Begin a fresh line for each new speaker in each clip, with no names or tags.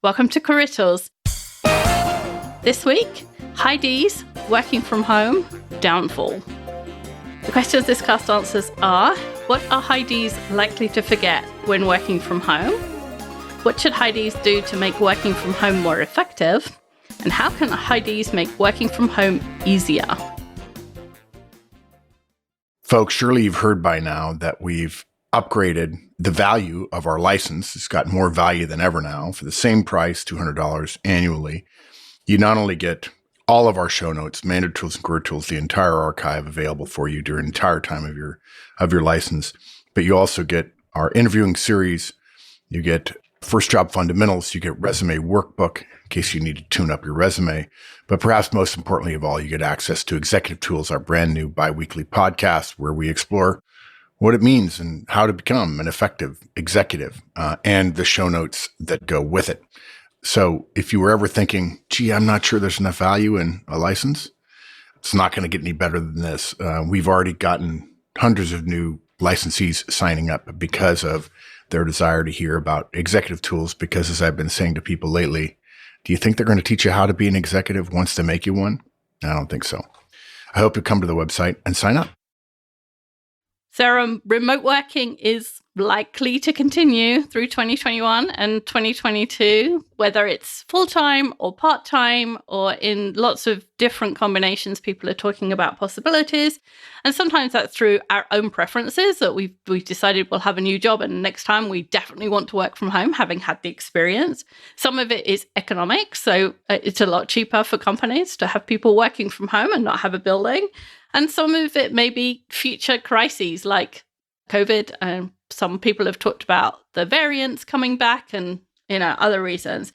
Welcome to Career-Tools. This week, high Ds, working from home, downfall. The questions this cast answers are: what are high Ds likely to forget when working from home? What should high Ds do to make working from home more effective? And how can high Ds make working from home easier?
Folks, surely you've heard by now that we've upgraded the value of our license. It's got more value than ever now. For the same price, $200 annually, you not only get all of our show notes, Manager Tools and Career Tools, the entire archive available for you during the entire time of your license, but you also get our interviewing series. You get First Job Fundamentals. You get Resume Workbook in case you need to tune up your resume. But perhaps most importantly of all, you get access to Executive Tools, our brand new bi-weekly podcast where we explore what it means and how to become an effective executive, and the show notes that go with it. So if you were ever thinking, gee, I'm not sure there's enough value in a license, it's not going to get any better than this. We've already gotten hundreds of new licensees signing up because of their desire to hear about Executive Tools. Because as I've been saying to people lately, do you think they're going to teach you how to be an executive once they make you one? I don't think so. I hope you come to the website and sign up.
Sarah, remote working is likely to continue through 2021 and 2022, whether it's full-time or part-time or in lots of different combinations. People are talking about possibilities. And sometimes that's through our own preferences, that we've decided we'll have a new job and next time we definitely want to work from home, having had the experience. Some of it is economic. So it's a lot cheaper for companies to have people working from home and not have a building. And some of it may be future crises like COVID. And some people have talked about the variants coming back and, other reasons.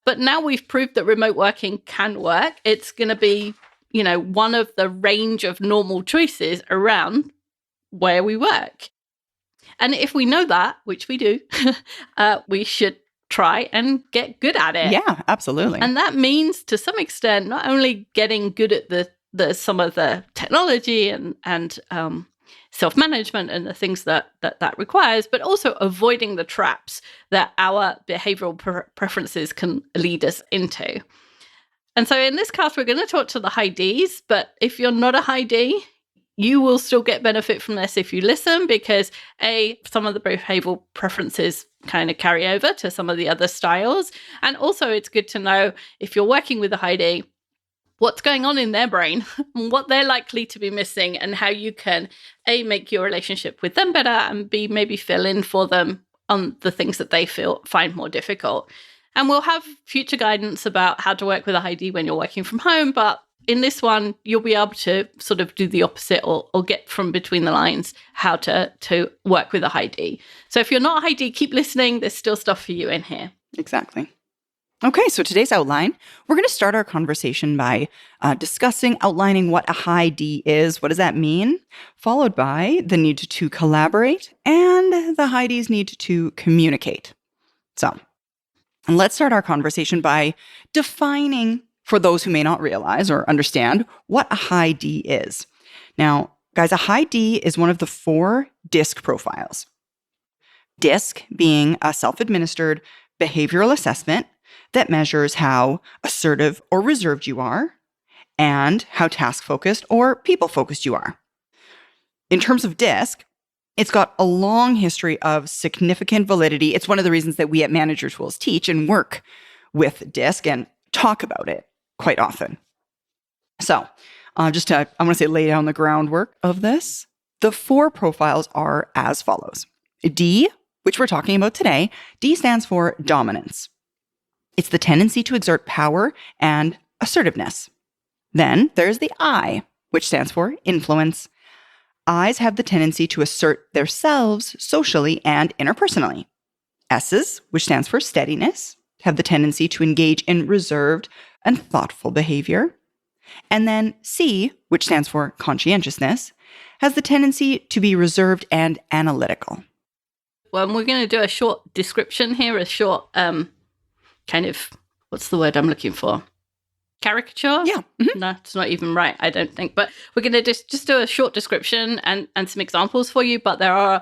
But now we've proved that remote working can work. It's going to be, one of the range of normal choices around where we work. And if we know that, which we do, we should try and get good at it.
Yeah, absolutely.
And that means to some extent, not only getting good at the some of the technology and self-management and the things that requires, but also avoiding the traps that our behavioral preferences can lead us into. And so in this cast, we're going to talk to the high Ds, but if you're not a high D, you will still get benefit from this if you listen, because some of the behavioral preferences kind of carry over to some of the other styles. And also it's good to know if you're working with a high D, what's going on in their brain, what they're likely to be missing, and how you can, A, make your relationship with them better, and B, maybe fill in for them on the things that they find more difficult. And we'll have future guidance about how to work with a high D when you're working from home, but in this one, you'll be able to sort of do the opposite or get from between the lines how to work with a high D. So if you're not a high D, keep listening. There's still stuff for you in here.
Exactly. Okay, so today's outline, we're going to start our conversation by outlining what a high D is. What does that mean? Followed by the need to collaborate and the high D's need to communicate. So let's start our conversation by defining, for those who may not realize or understand, what a high D is. Now, guys, a high D is one of the 4 DISC profiles. DISC being a self-administered behavioral assessment that measures how assertive or reserved you are and how task-focused or people-focused you are. In terms of DISC, it's got a long history of significant validity. It's one of the reasons that we at Manager Tools teach and work with DISC and talk about it quite often. So I want to say lay down the groundwork of this. The 4 profiles are as follows. D, which we're talking about today, D stands for dominance. It's the tendency to exert power and assertiveness. Then there's the I, which stands for influence. I's have the tendency to assert themselves socially and interpersonally. S's, which stands for steadiness, have the tendency to engage in reserved and thoughtful behavior. And then C, which stands for conscientiousness, has the tendency to be reserved and analytical.
Well, we're going to do a short description here, a short kind of, what's the word I'm looking for? Caricature?
Yeah. Mm-hmm.
No, it's not even right, I don't think. But we're going to just do a short description and some examples for you. But there are,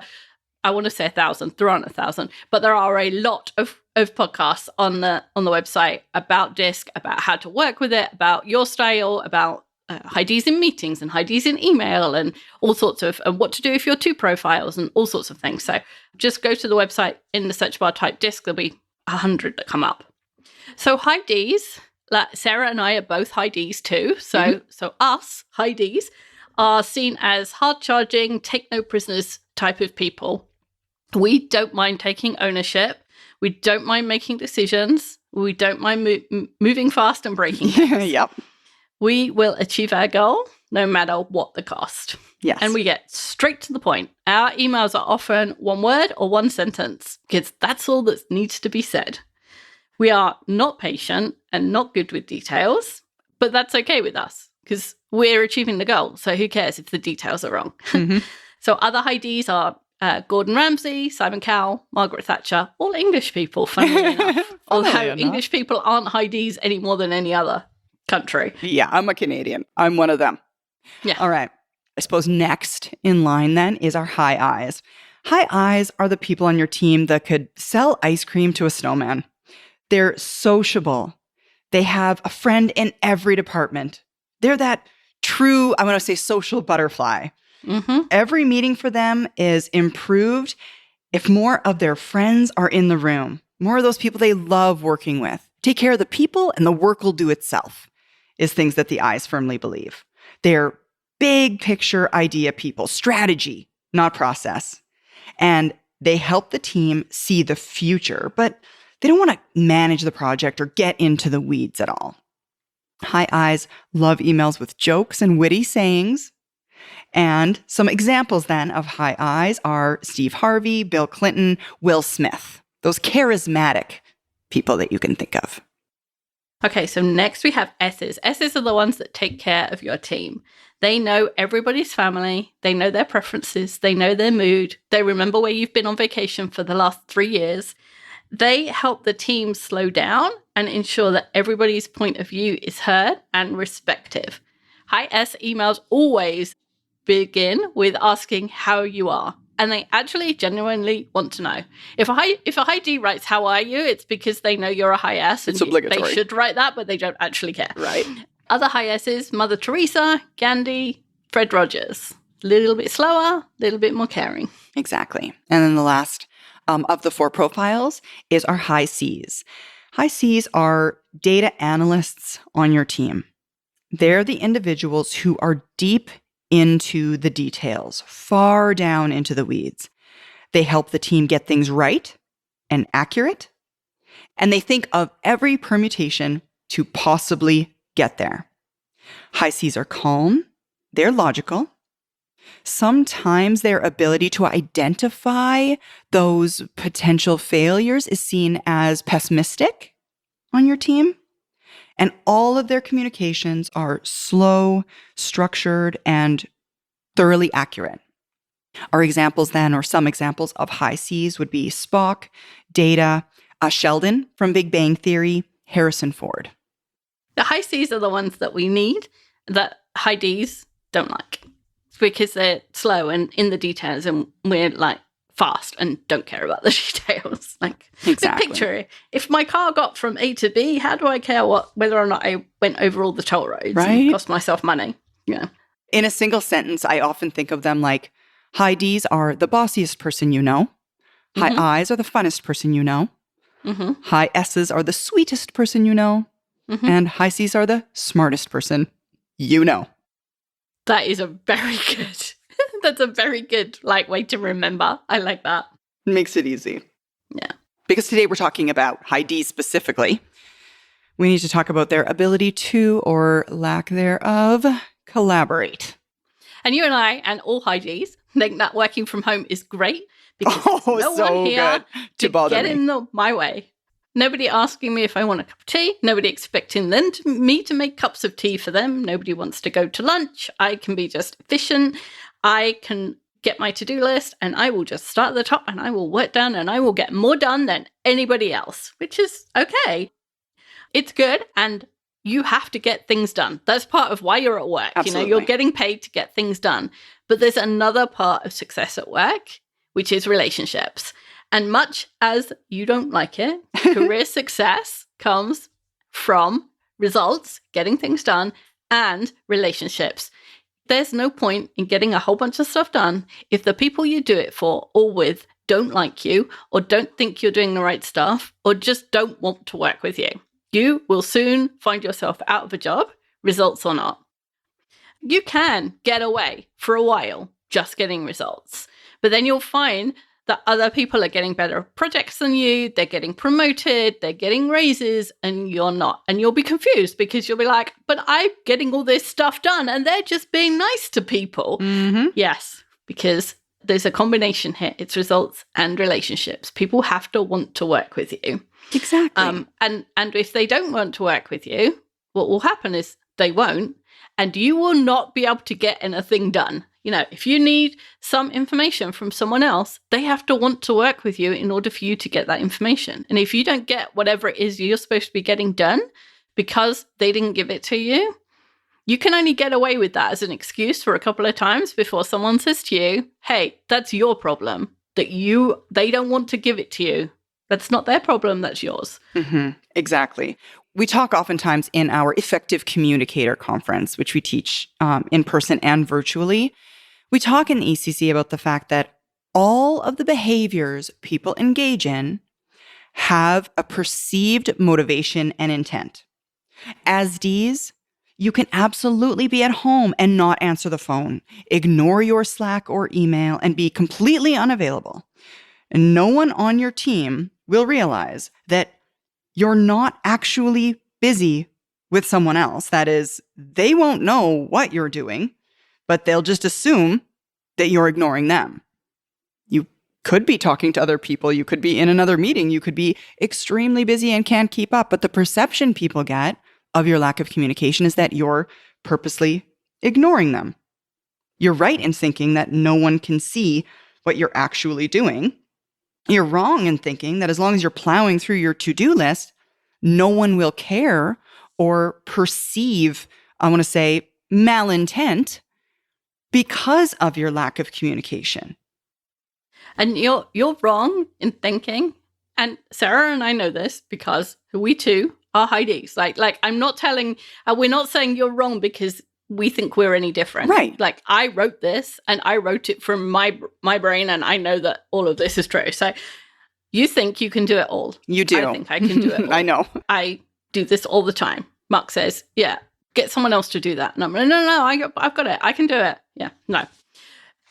I want to say 1,000. There aren't 1,000. But there are a lot of of podcasts on the website about DISC, about how to work with it, about your style, about high Ds in meetings and high Ds in email, and all sorts of, and what to do if you're two profiles and all sorts of things. So just go to the website, in the search bar, type DISC, there'll be 100 that come up. So high Ds, like Sarah and I are both high Ds too. So us high Ds are seen as hard charging, take no prisoners type of people. We don't mind taking ownership. We don't mind making decisions. We don't mind moving fast and breaking things.
Yep.
We will achieve our goal no matter what the cost.
Yes.
And we get straight to the point. Our emails are often one word or one sentence because that's all that needs to be said. We are not patient and not good with details, but that's okay with us because we're achieving the goal. So who cares if the details are wrong?
Mhm.
So other high Ds are Gordon Ramsay, Simon Cowell, Margaret Thatcher, all English people, funnily enough. Although English people aren't high Ds any more than any other country.
Yeah, I'm a Canadian. I'm one of them.
Yeah.
All right. I suppose next in line then is our high Is. High Is are the people on your team that could sell ice cream to a snowman. They're sociable. They have a friend in every department. They're that true, I want to say, social butterfly.
Mm-hmm.
Every meeting for them is improved if more of their friends are in the room, more of those people they love working with. Take care of the people and the work will do itself, is things that the Is firmly believe. They're big picture idea people, strategy, not process. And they help the team see the future, but they don't want to manage the project or get into the weeds at all. High Is love emails with jokes and witty sayings. And some examples then of high Is are Steve Harvey, Bill Clinton, Will Smith, those charismatic people that you can think of.
Okay, so next we have S's. S's are the ones that take care of your team. They know everybody's family. They know their preferences. They know their mood. They remember where you've been on vacation for the last 3 years. They help the team slow down and ensure that everybody's point of view is heard and respected. High S emails always begin with asking how you are. And they actually genuinely want to know. If a high D writes "How are you?" it's because they know you're a high S, and
It's obligatory.
they should write that, but they don't actually care.
Right.
Other high S's: Mother Teresa, Gandhi, Fred Rogers. A little bit slower, a little bit more caring.
Exactly. And then the last of the 4 profiles is our high Cs. High Cs are data analysts on your team. They're the individuals who are deep into the details, far down into the weeds. They help the team get things right and accurate, and they think of every permutation to possibly get there. High Cs are calm, they're logical. Sometimes their ability to identify those potential failures is seen as pessimistic on your team. And all of their communications are slow, structured, and thoroughly accurate. Our examples then, or some examples of high Cs would be Spock, Data, Sheldon from Big Bang Theory, Harrison Ford.
The high Cs are the ones that we need that high Ds don't like. It's because they're slow and in the details, and we're like fast and don't care about the details. Like,
Exactly.
picture it. If my car got from A to B, how do I care whether or not I went over all the toll roads
Right.
and cost myself money? Yeah.
In a single sentence, I often think of them like high Ds are the bossiest person you know.
Mhm.
High Is are the funnest person you know.
Mm-hmm.
High S's are the sweetest person you know.
Mhm.
And high Cs are the smartest person you know.
That is a very good. That's a very good way to remember. I like that.
Makes it easy.
Yeah.
Because today we're talking about high Ds specifically. We need to talk about their ability to, or lack thereof, collaborate.
And you and I and all high Ds think that working from home is great because
Oh,
there's no
so
one here
good to bother
get
me.
in my way. Nobody asking me if I want a cup of tea. Nobody expecting me to make cups of tea for them. Nobody wants to go to lunch. I can be just efficient. I can get my to-do list and I will just start at the top and I will work down and I will get more done than anybody else, which is okay. It's good, and you have to get things done. That's part of why you're at work.
Absolutely.
You're getting paid to get things done. But there's another part of success at work, which is relationships. And much as you don't like it, career success comes from results, getting things done, and relationships. There's no point in getting a whole bunch of stuff done if the people you do it for or with don't like you or don't think you're doing the right stuff or just don't want to work with you. You will soon find yourself out of a job, results or not. You can get away for a while just getting results, but then you'll find that other people are getting better projects than you, they're getting promoted, they're getting raises, and you're not. And you'll be confused because you'll be like, but I'm getting all this stuff done and they're just being nice to people.
Mm-hmm.
Yes, because there's a combination here. It's results and relationships. People have to want to work with you.
Exactly.
And if they don't want to work with you, what will happen is they won't, and you will not be able to get anything done. You know, if you need some information from someone else, they have to want to work with you in order for you to get that information. And if you don't get whatever it is you're supposed to be getting done because they didn't give it to you, you can only get away with that as an excuse for a couple of times before someone says to you, hey, that's your problem, that they don't want to give it to you. That's not their problem, that's yours.
Mm-hmm. Exactly. We talk oftentimes in our Effective Communicator Conference, which we teach in person and virtually. We talk in the ECC about the fact that all of the behaviors people engage in have a perceived motivation and intent. As Ds, you can absolutely be at home and not answer the phone, ignore your Slack or email, and be completely unavailable. And no one on your team will realize that you're not actually busy with someone else. That is, they won't know what you're doing, but they'll just assume that you're ignoring them. You could be talking to other people. You could be in another meeting. You could be extremely busy and can't keep up. But the perception people get of your lack of communication is that you're purposely ignoring them. You're right in thinking that no one can see what you're actually doing. You're wrong in thinking that as long as you're plowing through your to-do list, no one will care or perceive, I want to say, malintent because of your lack of communication.
And you're wrong in thinking, and Sarah and I know this because we too are high Ds. Like I'm not telling, we're not saying you're wrong because we think we're any different.
Right.
Like I wrote this and I wrote it from my brain and I know that all of this is true. So you think you can do it all.
You do.
I think I can do it all.
I know.
I do this all the time. Mark says, yeah, get someone else to do that. And I'm like, no, I've got it. I can do it. Yeah, no.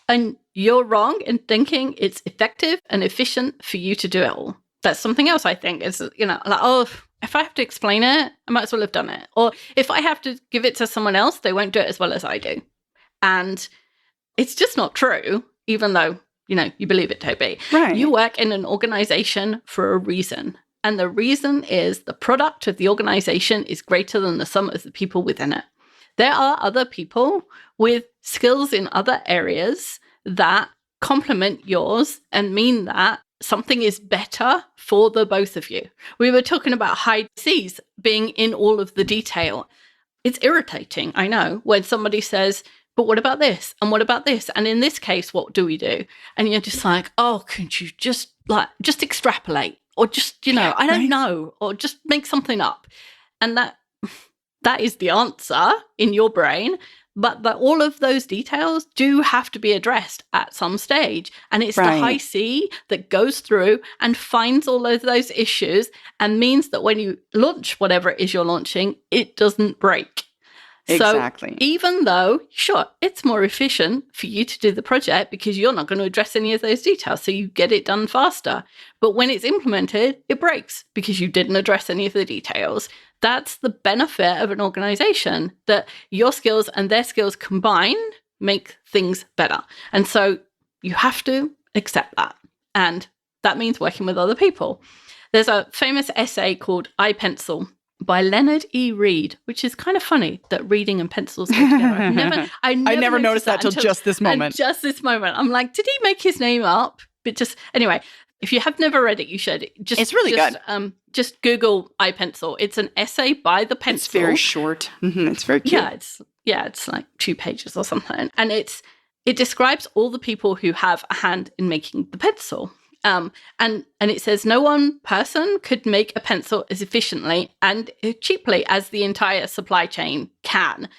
And you're wrong in thinking it's effective and efficient for you to do it all. That's something else I think is, like, oh, if I have to explain it, I might as well have done it. Or if I have to give it to someone else, they won't do it as well as I do. And it's just not true, even though, you believe it to be.
Right.
You work in an organization for a reason. And the reason is the product of the organization is greater than the sum of the people within it. There are other people with skills in other areas that complement yours and mean that something is better for the both of you. We were talking about high Cs being in all of the detail. It's irritating, I know, when somebody says, but what about this? And what about this? And in this case, what do we do? And you're just like, oh, couldn't you just extrapolate? Or just, I don't know, or just make something up. And that is the answer in your brain. But all of those details do have to be addressed at some stage. And it's the high C that goes through and finds all of those issues and means that when you launch whatever it is you're launching, it doesn't break.
Exactly.
So even though, sure, it's more efficient for you to do the project because you're not going to address any of those details, so you get it done faster. But when it's implemented, it breaks because you didn't address any of the details. That's the benefit of an organization, that your skills and their skills combined make things better. And so you have to accept that. And that means working with other people. There's a famous essay called iPencil by Leonard E. Read, which is kind of funny that reading and pencils go together. I never
noticed that till just this moment.
Just this moment. I'm like, did he make his name up? But anyway, if you have never read it, you should.
It's really good.
Just Google iPencil. It's an essay by the pencil.
It's very short. Mm-hmm. It's very cute.
It's like 2 pages or something. And it describes all the people who have a hand in making the pencil. And it says no one person could make a pencil as efficiently and cheaply as the entire supply chain can.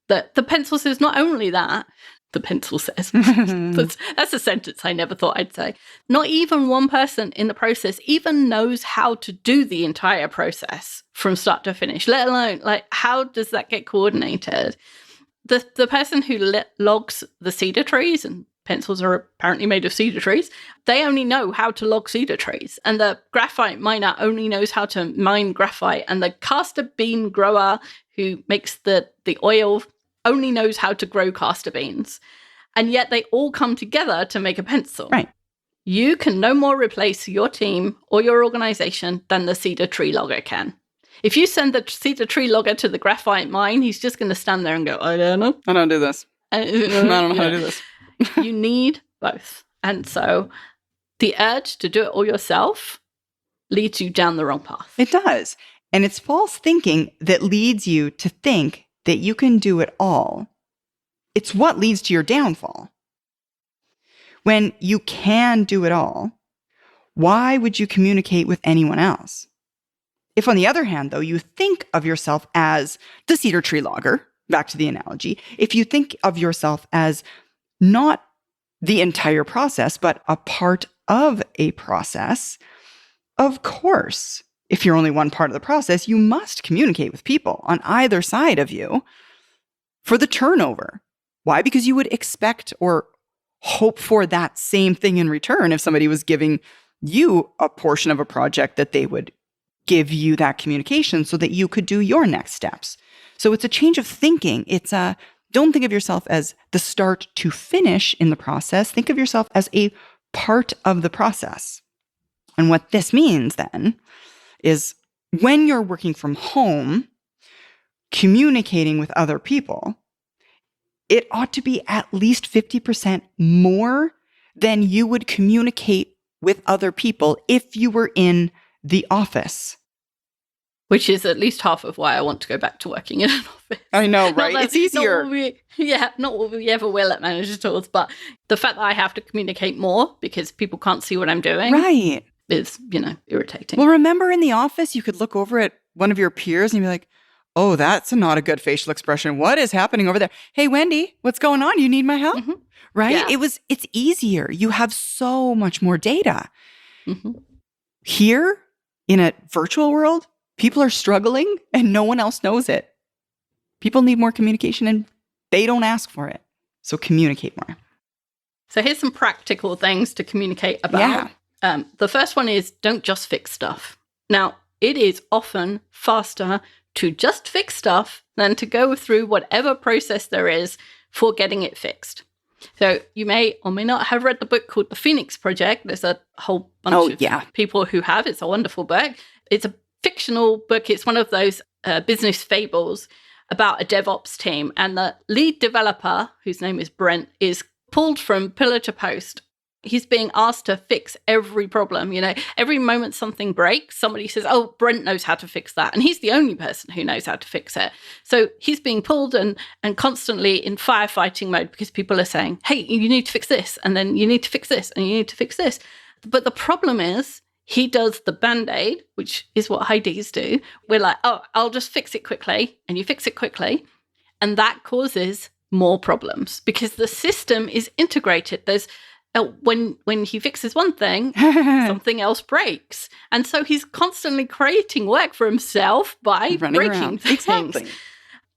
The pencil says not only that, the pencil says, that's a sentence I never thought I'd say. Not even one person in the process even knows how to do the entire process from start to finish, let alone like how does that get coordinated? The person who logs the cedar trees, and pencils are apparently made of cedar trees, they only know how to log cedar trees. And the graphite miner only knows how to mine graphite. And the castor bean grower who makes the oil only knows how to grow castor beans. And yet they all come together to make a pencil.
Right.
You can no more replace your team or your organization than the cedar tree logger can. If you send the cedar tree logger to the graphite mine, he's just going to stand there and go, I don't know.
I don't do this.
I
don't know how to do this.
You need both. And so the urge to do it all yourself leads you down the wrong path.
It does. And it's false thinking that leads you to think that you can do it all. It's what leads to your downfall. When you can do it all, why would you communicate with anyone else? If, on the other hand, though, you think of yourself as the cedar tree logger, back to the analogy, if you think of yourself as not the entire process, but a part of a process, of course, if you're only one part of the process, you must communicate with people on either side of you for the turnover. Why? Because you would expect or hope for that same thing in return if somebody was giving you a portion of a project, that they would give you that communication so that you could do your next steps. So it's a change of thinking. Don't think of yourself as the start to finish in the process. Think of yourself as a part of the process. And what this means then is when you're working from home, communicating with other people, it ought to be at least 50% more than you would communicate with other people if you were in the office.
Which is at least half of why I want to go back to working in an office.
I know, right? It's easier.
Not what we ever will at Manager Tools, but the fact that I have to communicate more because people can't see what I'm doing.
Right.
Is, irritating.
Well, remember in the office, you could look over at one of your peers and be like, oh, that's not a good facial expression. What is happening over there? Hey, Wendy, what's going on? You need my help? Mm-hmm. Right? Yeah. It's easier. You have so much more data. Mm-hmm. Here in a virtual world, people are struggling and no one else knows it. People need more communication and they don't ask for it. So communicate more.
So here's some practical things to communicate about.
Yeah.
The first one is don't just fix stuff. Now, it is often faster to just fix stuff than to go through whatever process there is for getting it fixed. So you may or may not have read the book called The Phoenix Project. There's a whole bunch of people who have. It's a wonderful book. It's a fictional book. It's one of those business fables about a DevOps team. And the lead developer, whose name is Brent, is pulled from pillar to post. He's being asked to fix every problem. Every moment something breaks, somebody says, oh, Brent knows how to fix that. And he's the only person who knows how to fix it. So he's being pulled and constantly in firefighting mode because people are saying, hey, you need to fix this. And then you need to fix this. And you need to fix this. But the problem is he does the Band-Aid, which is what high Ds do. We're like, oh, I'll just fix it quickly. And you fix it quickly. And that causes more problems because the system is integrated. There's when he fixes one thing, something else breaks. And so he's constantly creating work for himself by breaking things.
Exactly.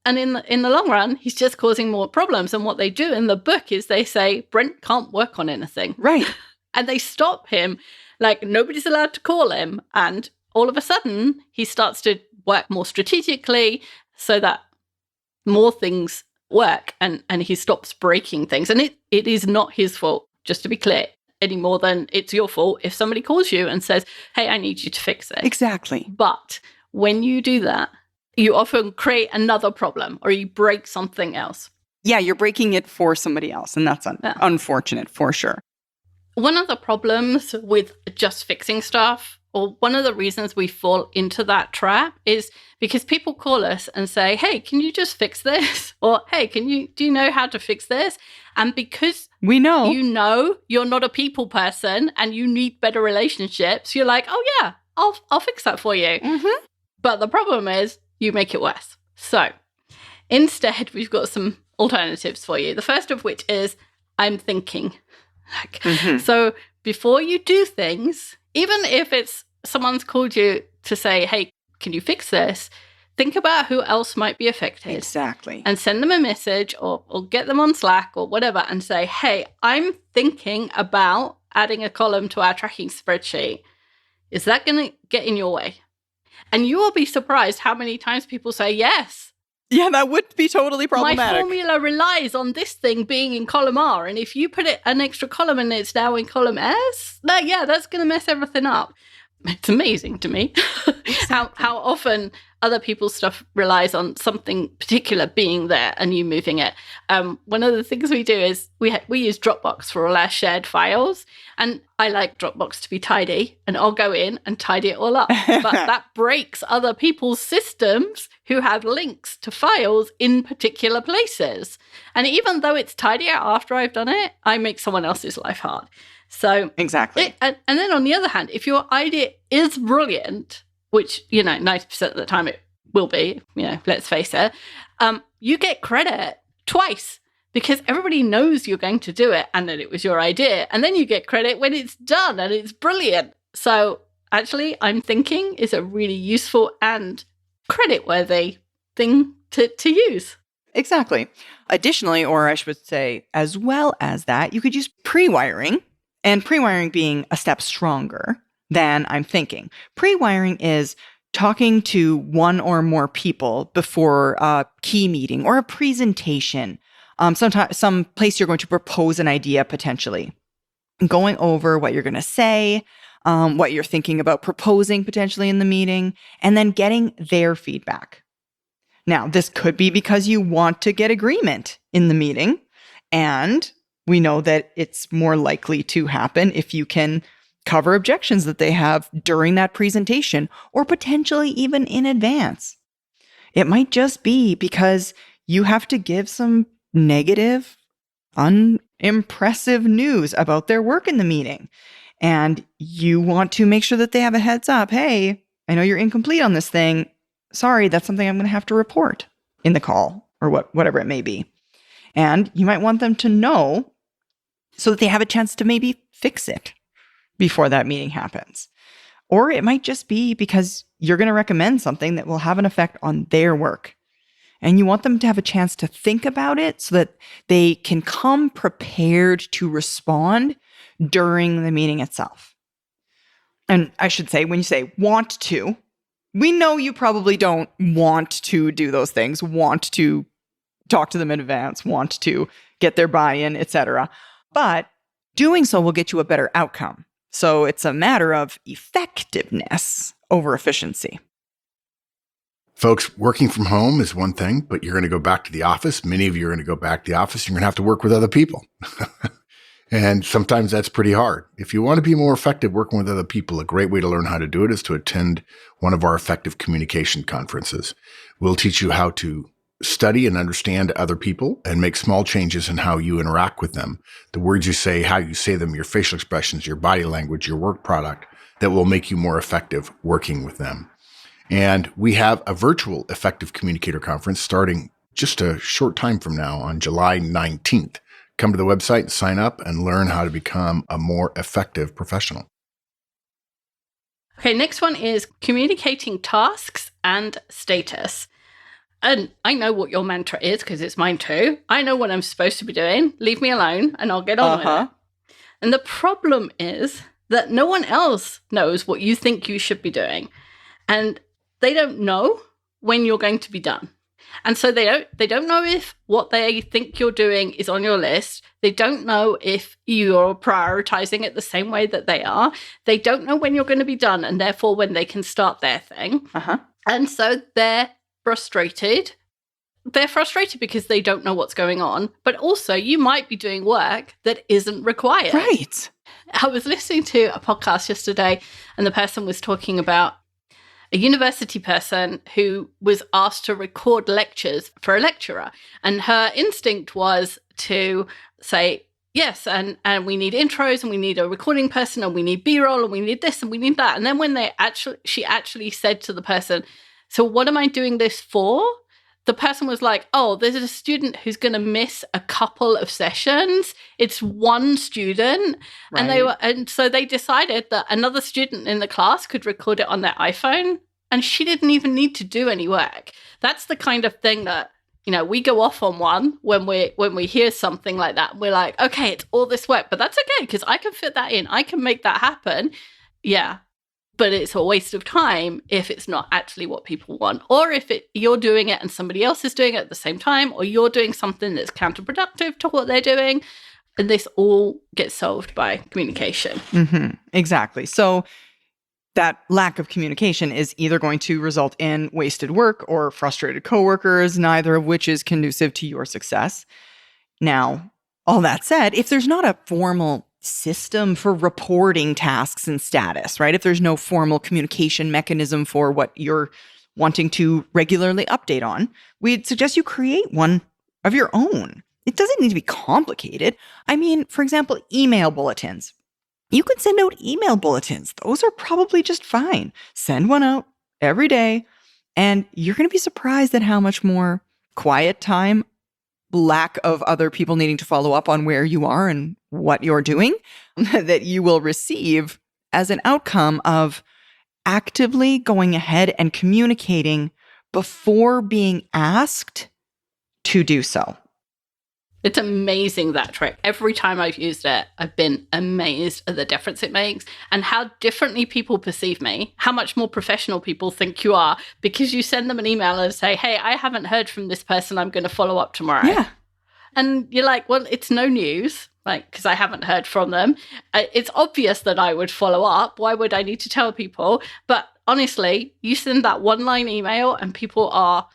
And in the long run, he's just causing more problems. And what they do in the book is they say, Brent can't work on anything.
Right.
And they stop him. Like, nobody's allowed to call him. And all of a sudden, he starts to work more strategically so that more things work. And he stops breaking things. And it is not his fault. Just to be clear, any more than it's your fault if somebody calls you and says, hey, I need you to fix it.
Exactly.
But when you do that, you often create another problem or you break something else.
Yeah, you're breaking it for somebody else. And that's unfortunate for sure.
One of the problems with just fixing stuff or one of the reasons we fall into that trap is because people call us and say, hey, can you just fix this? Or, hey, do you know how to fix this? And because
we know
you're not a people person and you need better relationships, you're like, oh yeah, I'll fix that for you.
Mm-hmm.
But the problem is you make it worse. So instead, we've got some alternatives for you. The first of which is I'm thinking. So before you do things, even if it's someone's called you to say, hey, can you fix this? Think about who else might be affected.
Exactly.
And send them a message or get them on Slack or whatever and say, hey, I'm thinking about adding a column to our tracking spreadsheet. Is that going to get in your way? And you will be surprised how many times people say yes.
Yeah, that would be totally problematic.
My formula relies on this thing being in column R. And if you put an extra column and it's now in column S, that's going to mess everything up. It's amazing to me how often other people's stuff relies on something particular being there and you moving it. One of the things we do is we use Dropbox for all our shared files. And I like Dropbox to be tidy, and I'll go in and tidy it all up. But that breaks other people's systems who have links to files in particular places. And even though it's tidier after I've done it, I make someone else's life hard. So
exactly.
And then on the other hand, if your idea is brilliant, which, 90% of the time it will be, let's face it, you get credit twice because everybody knows you're going to do it and that it was your idea. And then you get credit when it's done and it's brilliant. So actually, I'm thinking is a really useful and credit-worthy thing to use.
Exactly. Additionally, or I should say, as well as that, you could use pre-wiring. And pre-wiring being a step stronger than I'm thinking. Pre-wiring is talking to one or more people before a key meeting or a presentation, some place you're going to propose an idea potentially. Going over what you're going to say, what you're thinking about proposing potentially in the meeting, and then getting their feedback. Now, this could be because you want to get agreement in the meeting, and we know that it's more likely to happen if you can cover objections that they have during that presentation or potentially even in advance. It might just be because you have to give some negative, unimpressive news about their work in the meeting. And you want to make sure that they have a heads up. Hey, I know you're incomplete on this thing. Sorry, that's something I'm going to have to report in the call or whatever it may be. And you might want them to know so that they have a chance to maybe fix it before that meeting happens. Or it might just be because you're going to recommend something that will have an effect on their work. And you want them to have a chance to think about it so that they can come prepared to respond during the meeting itself. And I should say, when you say want to, we know you probably don't want to do those things, want to talk to them in advance, want to get their buy-in, etc. But doing so will get you a better outcome. So it's a matter of effectiveness over efficiency.
Folks, working from home is one thing, but you're going to go back to the office. Many of you are going to go back to the office. You're going to have to work with other people. And sometimes that's pretty hard. If you want to be more effective working with other people, a great way to learn how to do it is to attend one of our effective communication conferences. We'll teach you how to study and understand other people and make small changes in how you interact with them. The words you say, how you say them, your facial expressions, your body language, your work product that will make you more effective working with them. And we have a virtual effective communicator conference starting just a short time from now on July 19th. Come to the website, sign up, and learn how to become a more effective professional.
Okay, next one is communicating tasks and status. And I know what your mantra is because it's mine too. I know what I'm supposed to be doing. Leave me alone and I'll get on with it. And the problem is that no one else knows what you think you should be doing. And they don't know when you're going to be done. And so they don't know if what they think you're doing is on your list. They don't know if you're prioritizing it the same way that they are. They don't know when you're going to be done and therefore when they can start their thing. And so they're frustrated. They're frustrated because they don't know what's going on, but also you might be doing work that isn't required.
Right.
I was listening to a podcast yesterday, and the person was talking about a university person who was asked to record lectures for a lecturer. And her instinct was to say, yes, and we need intros, and we need a recording person, and we need B-roll, and we need this, and we need that. And then when she actually said to the person, so what am I doing this for? The person was like, oh, there's a student who's going to miss a couple of sessions. It's one student.
Right.
And so they decided that another student in the class could record it on their iPhone, and she didn't even need to do any work. That's the kind of thing that, we go off on one when we hear something like that. We're like, okay, it's all this work, but that's okay because I can fit that in. I can make that happen. Yeah. But it's a waste of time if it's not actually what people want, or if you're doing it and somebody else is doing it at the same time, or you're doing something that's counterproductive to what they're doing. And this all gets solved by communication.
Mm-hmm. Exactly. So that lack of communication is either going to result in wasted work or frustrated coworkers, neither of which is conducive to your success. Now, all that said, if there's not a formal system for reporting tasks and status, right? If there's no formal communication mechanism for what you're wanting to regularly update on, we'd suggest you create one of your own. It doesn't need to be complicated. I mean, for example, email bulletins. You can send out email bulletins. Those are probably just fine. Send one out every day, and you're going to be surprised at how much more quiet time, lack of other people needing to follow up on where you are and what you're doing that you will receive as an outcome of actively going ahead and communicating before being asked to do so.
It's amazing, that trick. Every time I've used it, I've been amazed at the difference it makes and how differently people perceive me, how much more professional people think you are, because you send them an email and say, hey, I haven't heard from this person. I'm going to follow up tomorrow.
Yeah.
And you're like, well, it's no news, because I haven't heard from them. It's obvious that I would follow up. Why would I need to tell people? But honestly, you send that one-line email and people are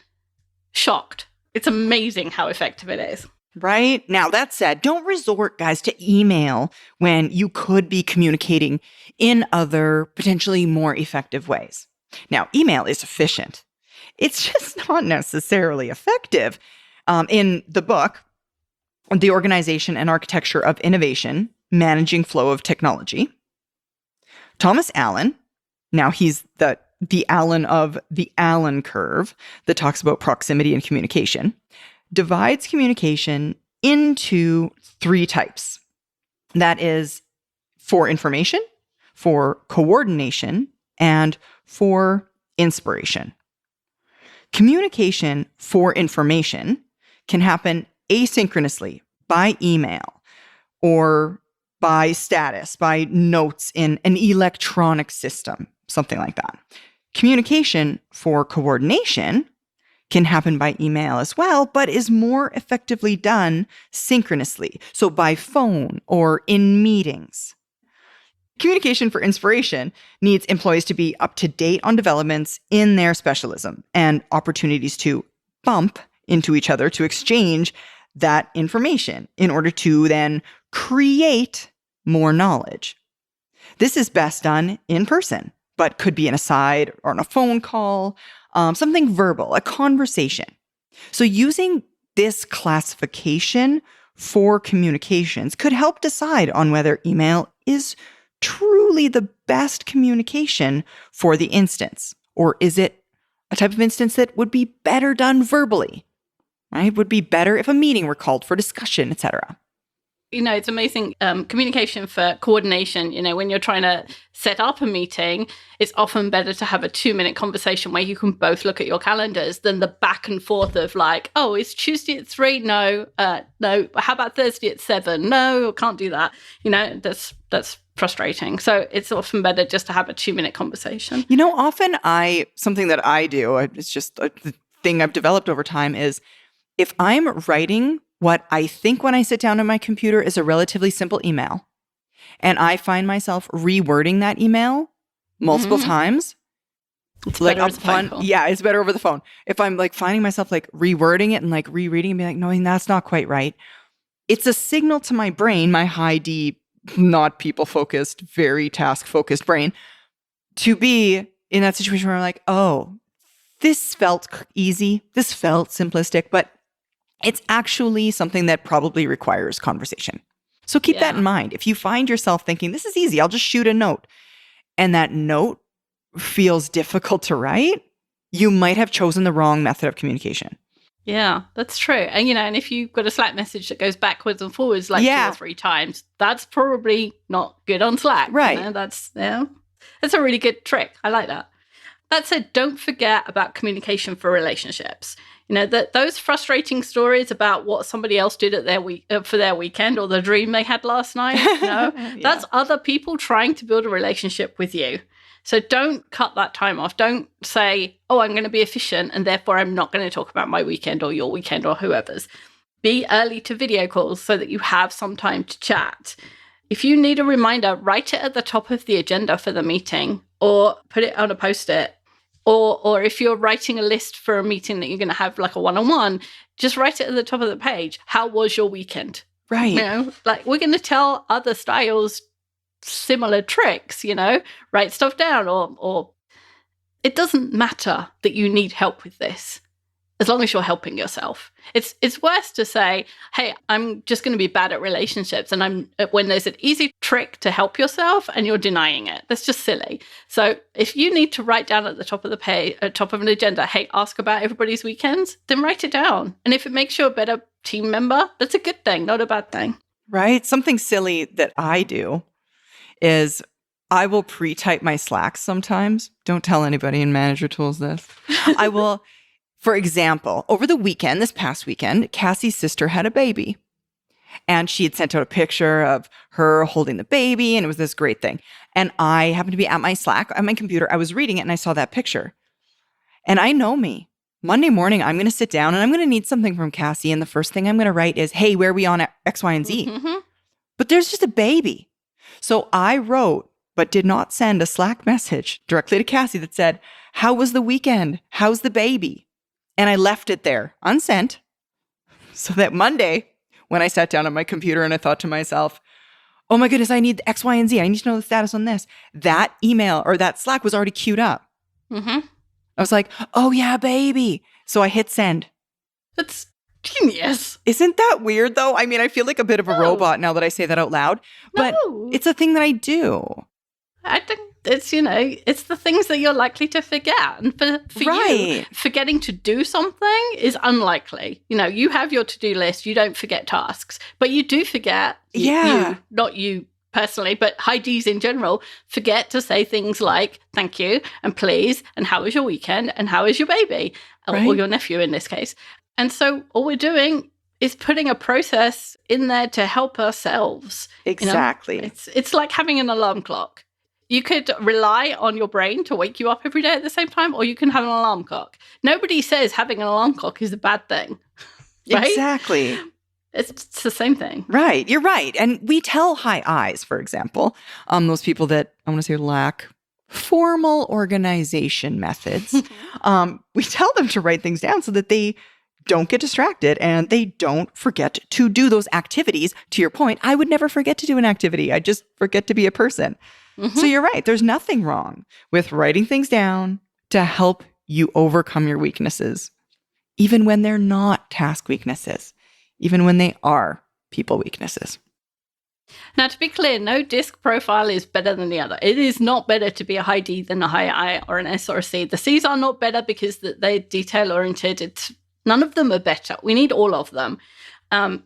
shocked. It's amazing how effective it is.
Right? Now, that said, don't resort, guys, to email when you could be communicating in other potentially more effective ways. Now, email is efficient. It's just not necessarily effective. In the book, The Organization and Architecture of Innovation, Managing Flow of Technology, Thomas Allen, now he's the Allen of the Allen curve that talks about proximity and communication, divides communication into 3 types. That is for information, for coordination, and for inspiration. Communication for information can happen asynchronously by email or by status, by notes in an electronic system, something like that. Communication for coordination can happen by email as well, but is more effectively done synchronously, so by phone or in meetings. Communication for inspiration needs employees to be up to date on developments in their specialism and opportunities to bump into each other to exchange that information in order to then create more knowledge. This is best done in person, but could be an aside or on a phone call, something verbal, a conversation. So using this classification for communications could help decide on whether email is truly the best communication for the instance, or is it a type of instance that would be better done verbally, right? Would be better if a meeting were called for discussion, etc.
It's amazing. Communication for coordination, when you're trying to set up a meeting, it's often better to have a 2-minute conversation where you can both look at your calendars than the back and forth of like, oh, it's Tuesday at 3? No. No. How about Thursday at 7? No, I can't do that. That's frustrating. So it's often better just to have a 2-minute conversation.
Often something that I do, it's just a thing I've developed over time, is if I'm writing what I think when I sit down at my computer is a relatively simple email, and I find myself rewording that email multiple times,
it's better as a phone call.
Yeah, it's better over the phone. If I'm finding myself rewording it and rereading and being like, no, that's not quite right. It's a signal to my brain, my high D not people-focused, very task-focused brain, to be in that situation where I'm like, oh, this felt easy, this felt simplistic, but it's actually something that probably requires conversation. So keep that in mind. If you find yourself thinking, this is easy, I'll just shoot a note, and that note feels difficult to write, you might have chosen the wrong method of communication.
Yeah, that's true. And, and if you've got a Slack message that goes backwards and forwards like 2 or 3 times, that's probably not good on Slack.
Right.
That's a really good trick. I like that. That said, don't forget about communication for relationships. That those frustrating stories about what somebody else did at for their weekend or the dream they had last night, that's other people trying to build a relationship with you. So don't cut that time off. Don't say, oh, I'm going to be efficient and therefore I'm not going to talk about my weekend or your weekend or whoever's. Be early to video calls so that you have some time to chat. If you need a reminder, write it at the top of the agenda for the meeting or put it on a Post-it. Or if you're writing a list for a meeting that you're going to have like a one-on-one, just write it at the top of the page. How was your weekend?
Right.
We're going to tell other styles similar tricks, write stuff down or it doesn't matter that you need help with this as long as you're helping yourself. It's worse to say, hey, I'm just going to be bad at relationships and when there's an easy trick to help yourself and you're denying it. That's just silly. So if you need to write down at the top of the page, at top of an agenda, hey, ask about everybody's weekends, then write it down. And if it makes you a better team member, that's a good thing, not a bad thing.
Right? Something silly that I do is I will pre-type my Slacks sometimes. Don't tell anybody in Manager Tools this. I will, for example, over the weekend, this past weekend, Cassie's sister had a baby. And she had sent out a picture of her holding the baby, and it was this great thing. And I happened to be at my Slack, on my computer. I was reading it, and I saw that picture. And I know me. Monday morning, I'm going to sit down, and I'm going to need something from Cassie. And the first thing I'm going to write is, hey, where are we on X, Y, and Z?
Mm-hmm.
But there's just a baby. So I wrote, but did not send a Slack message directly to Cassie that said, how was the weekend? How's the baby? And I left it there, unsent, so that Monday, when I sat down at my computer and I thought to myself, oh my goodness, I need X, Y, and Z. I need to know the status on this. That email or that Slack was already queued up.
Mm-hmm.
I was like, oh yeah, baby. So I hit send.
That's genius.
Isn't that weird though? I mean, I feel like a bit of a robot now that I say that out loud, but it's a thing that I do.
I think it's, it's the things that you're likely to forget. And for you, forgetting to do something is unlikely. You have your to-do list. You don't forget tasks, but you do forget. You, not you personally, but high Ds in general, forget to say things like thank you and please and how was your weekend and how is your baby or your nephew in this case. And so all we're doing is putting a process in there to help ourselves.
Exactly.
It's like having an alarm clock. You could rely on your brain to wake you up every day at the same time, or you can have an alarm clock. Nobody says having an alarm clock is a bad thing. Right?
Exactly.
It's the same thing.
Right. You're right. And we tell high Is, for example, those people that I want to say lack formal organization methods. We tell them to write things down so that they don't get distracted and they don't forget to do those activities. To your point, I would never forget to do an activity. I just forget to be a person. Mm-hmm. So you're right. There's nothing wrong with writing things down to help you overcome your weaknesses, even when they're not task weaknesses, even when they are people weaknesses.
Now, to be clear, no disc profile is better than the other. It is not better to be a high D than a high I or an S or a C. The Cs are not better because they're detail-oriented. None of them are better. We need all of them.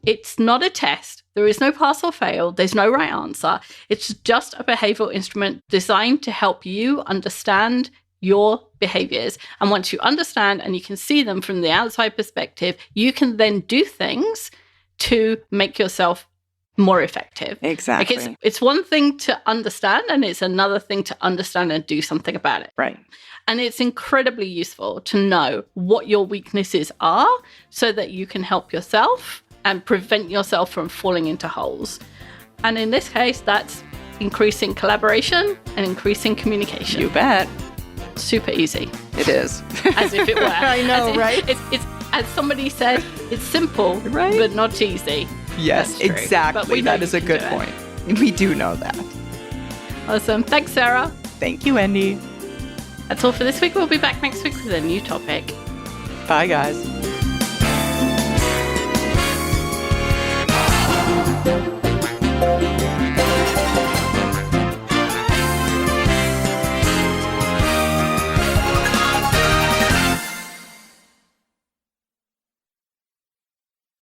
It's not a test. There is no pass or fail. There's no right answer. It's just a behavioral instrument designed to help you understand your behaviors. And once you understand and you can see them from the outside perspective, you can then do things to make yourself more effective.
Exactly.
Like it's one thing to understand and it's another thing to understand and do something about it.
Right.
And it's incredibly useful to know what your weaknesses are so that you can help yourself and prevent yourself from falling into holes. And in this case, that's increasing collaboration and increasing communication.
You bet.
Super easy.
It is.
As if it were.
I know, right?
It's as somebody said, it's simple,
right?
but not easy.
Yes, exactly. That is a good point. We do know that.
Awesome. Thanks, Sarah.
Thank you, Wendy.
That's all for this week. We'll be back next week with a new topic.
Bye, guys.